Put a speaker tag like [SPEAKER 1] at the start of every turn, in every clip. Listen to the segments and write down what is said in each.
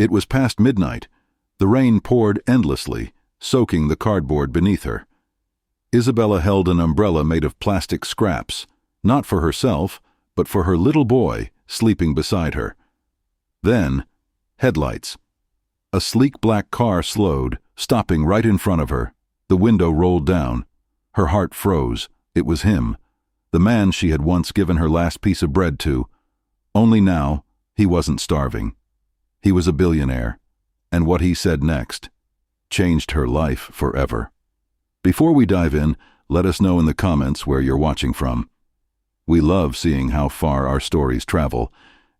[SPEAKER 1] It was past midnight. The rain poured endlessly, soaking the cardboard beneath her. Isabella held an umbrella made of plastic scraps, not for herself, but for her little boy sleeping beside her. Then, headlights. A sleek black car slowed, stopping right in front of her. The window rolled down. Her heart froze. It was him, the man she had once given her last piece of bread to. Only now, he wasn't starving. He was a billionaire, and what he said next changed her life forever. Before we dive in, let us know in the comments where you're watching from. We love seeing how far our stories travel,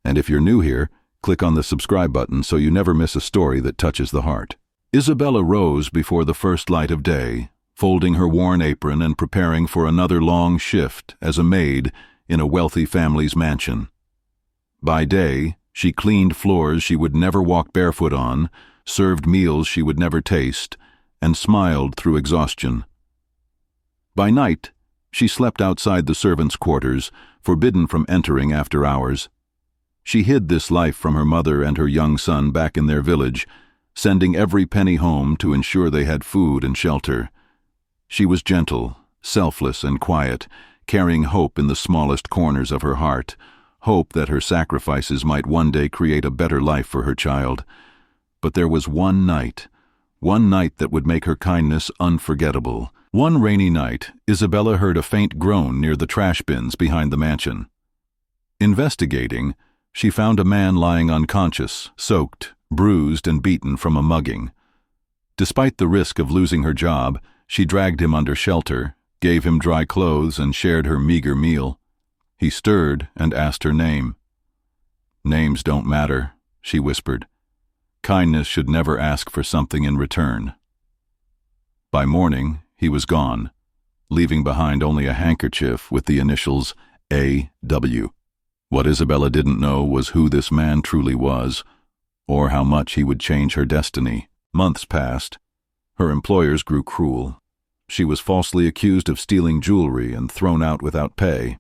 [SPEAKER 1] and if you're new here, click on the subscribe button so you never miss a story that touches the heart. Isabella rose before the first light of day, folding her worn apron and preparing for another long shift as a maid in a wealthy family's mansion. By day, she cleaned floors she would never walk barefoot on, served meals she would never taste, and smiled through exhaustion. By night, she slept outside the servants' quarters, forbidden from entering after hours. She hid this life from her mother and her young son back in their village, sending every penny home to ensure they had food and shelter. She was gentle, selfless, and quiet, carrying hope in the smallest corners of her heart, hope that her sacrifices might one day create a better life for her child. But there was one night that would make her kindness unforgettable. One rainy night, Isabella heard a faint groan near the trash bins behind the mansion. Investigating, she found a man lying unconscious, soaked, bruised, and beaten from a mugging. Despite the risk of losing her job, she dragged him under shelter, gave him dry clothes, and shared her meager meal. He stirred and asked her name. "Names don't matter," she whispered. "Kindness should never ask for something in return." By morning, he was gone, leaving behind only a handkerchief with the initials A.W. What Isabella didn't know was who this man truly was, or how much he would change her destiny. Months passed. Her employers grew cruel. She was falsely accused of stealing jewelry and thrown out without pay.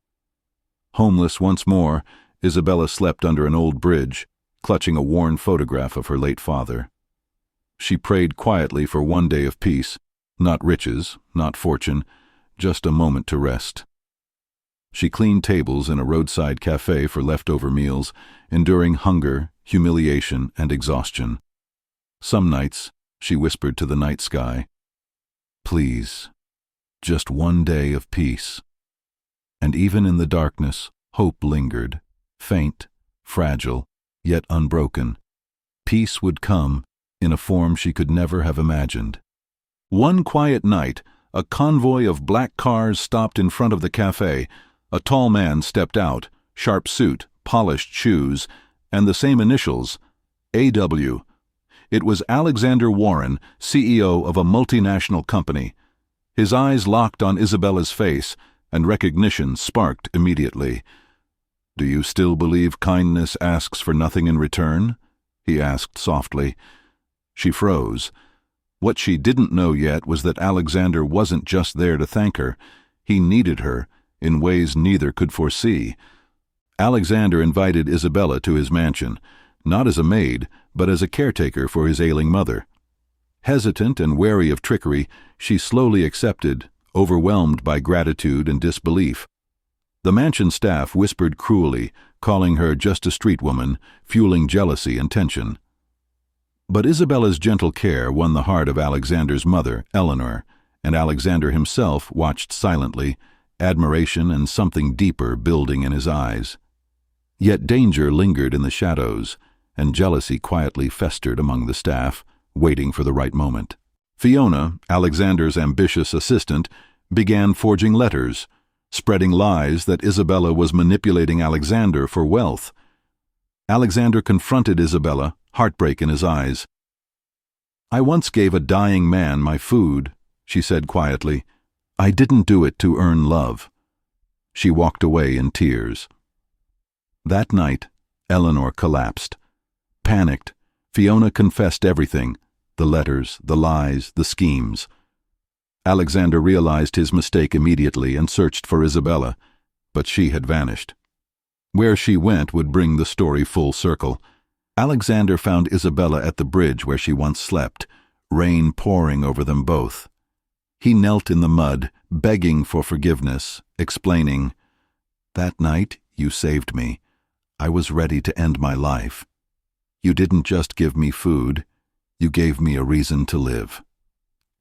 [SPEAKER 1] Homeless once more, Isabella slept under an old bridge, clutching a worn photograph of her late father. She prayed quietly for one day of peace, not riches, not fortune, just a moment to rest. She cleaned tables in a roadside cafe for leftover meals, enduring hunger, humiliation, and exhaustion. Some nights, she whispered to the night sky, "Please, just one day of peace." And even in the darkness, hope lingered, faint, fragile, yet unbroken. Peace would come in a form she could never have imagined. One quiet night, a convoy of black cars stopped in front of the cafe. A tall man stepped out, sharp suit, polished shoes, and the same initials, A.W. It was Alexander Warren, CEO of a multinational company. His eyes locked on Isabella's face, and recognition sparked immediately. "Do you still believe kindness asks for nothing in return?" he asked softly. She froze. What she didn't know yet was that Alexander wasn't just there to thank her. He needed her, in ways neither could foresee. Alexander invited Isabella to his mansion, not as a maid, but as a caretaker for his ailing mother. Hesitant and wary of trickery, she slowly accepted, overwhelmed by gratitude and disbelief. The mansion staff whispered cruelly, calling her just a street woman, fueling jealousy and tension. But Isabella's gentle care won the heart of Alexander's mother, Eleanor, and Alexander himself watched silently, admiration and something deeper building in his eyes. Yet danger lingered in the shadows, and jealousy quietly festered among the staff, waiting for the right moment. Fiona, Alexander's ambitious assistant, began forging letters, spreading lies that Isabella was manipulating Alexander for wealth. Alexander confronted Isabella, heartbreak in his eyes. "I once gave a dying man my food," she said quietly. "I didn't do it to earn love." She walked away in tears. That night, Eleanor collapsed. Panicked, Fiona confessed everything, the letters, the lies, the schemes. Alexander realized his mistake immediately and searched for Isabella, but she had vanished. Where she went would bring the story full circle. Alexander found Isabella at the bridge where she once slept, rain pouring over them both. He knelt in the mud, begging for forgiveness, explaining, "That night you saved me. I was ready to end my life. You didn't just give me food, you gave me a reason to live."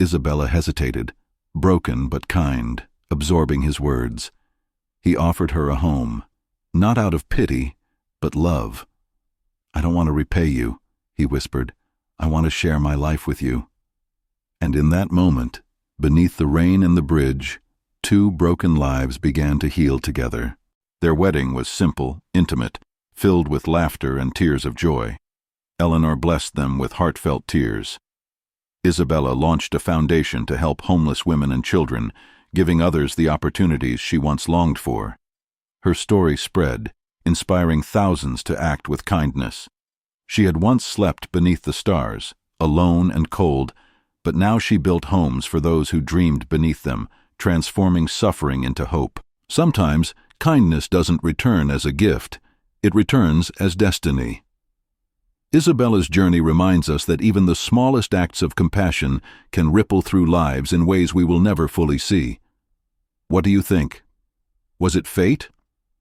[SPEAKER 1] Isabella hesitated, broken but kind, absorbing his words. He offered her a home, not out of pity, but love. "I don't want to repay you," he whispered. "I want to share my life with you." And in that moment, beneath the rain and the bridge, two broken lives began to heal together. Their wedding was simple, intimate, filled with laughter and tears of joy. Eleanor blessed them with heartfelt tears. Isabella launched a foundation to help homeless women and children, giving others the opportunities she once longed for. Her story spread, inspiring thousands to act with kindness. She had once slept beneath the stars, alone and cold, but now she built homes for those who dreamed beneath them, transforming suffering into hope. Sometimes, kindness doesn't return as a gift, it returns as destiny. Isabella's journey reminds us that even the smallest acts of compassion can ripple through lives in ways we will never fully see. What do you think? Was it fate,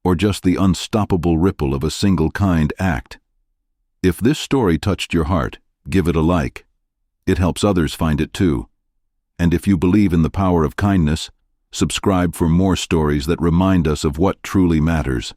[SPEAKER 1] or just the unstoppable ripple of a single kind act? If this story touched your heart, give it a like. It helps others find it too. And if you believe in the power of kindness, subscribe for more stories that remind us of what truly matters.